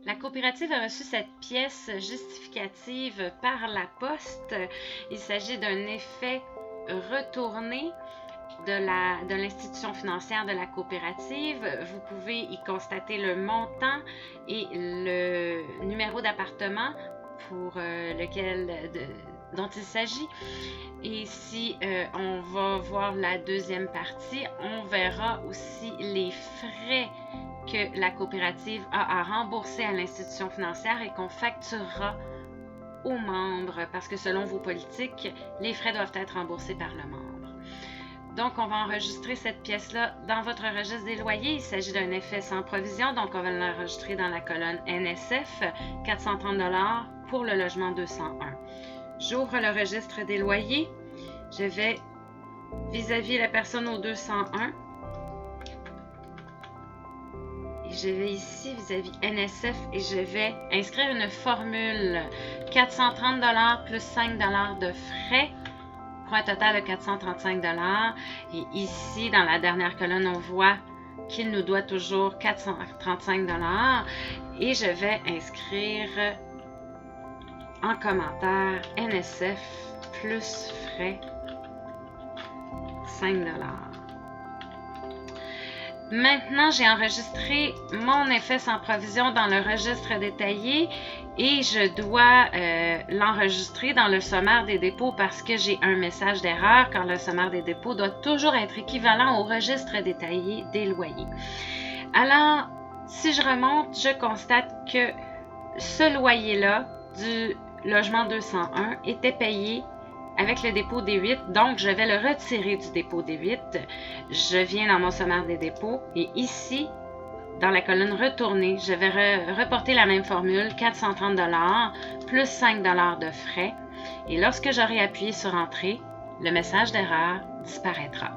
La coopérative a reçu cette pièce justificative par la poste. Il s'agit d'un effet retourné de l'institution financière de la coopérative. Vous pouvez y constater le montant et le numéro d'appartement pour dont il s'agit. Et si on va voir la deuxième partie, on verra aussi les frais que la coopérative a à rembourser à l'institution financière et qu'on facturera aux membres parce que selon vos politiques, les frais doivent être remboursés par le membre. Donc, on va enregistrer cette pièce-là dans votre registre des loyers. Il s'agit d'un effet sans provision, donc on va l'enregistrer dans la colonne NSF, 430 $ pour le logement 201. J'ouvre le registre des loyers. Je vais vis-à-vis la personne au 201. Je vais ici vis-à-vis NSF et je vais inscrire une formule 430 $ plus 5 $ de frais pour un total de 435 $. Et ici, dans la dernière colonne, on voit qu'il nous doit toujours 435 $. Et je vais inscrire en commentaire NSF plus frais 5 $. Maintenant, j'ai enregistré mon effet sans provision dans le registre détaillé et je dois l'enregistrer dans le sommaire des dépôts parce que j'ai un message d'erreur car le sommaire des dépôts doit toujours être équivalent au registre détaillé des loyers. Alors, si je remonte, je constate que ce loyer-là du logement 201 était payé avec le dépôt D8, donc je vais le retirer du dépôt D8. Je viens dans mon sommaire des dépôts et ici, dans la colonne retourner, je vais reporter la même formule, 430 $ plus 5 $ de frais. Et lorsque j'aurai appuyé sur Entrée, le message d'erreur disparaîtra.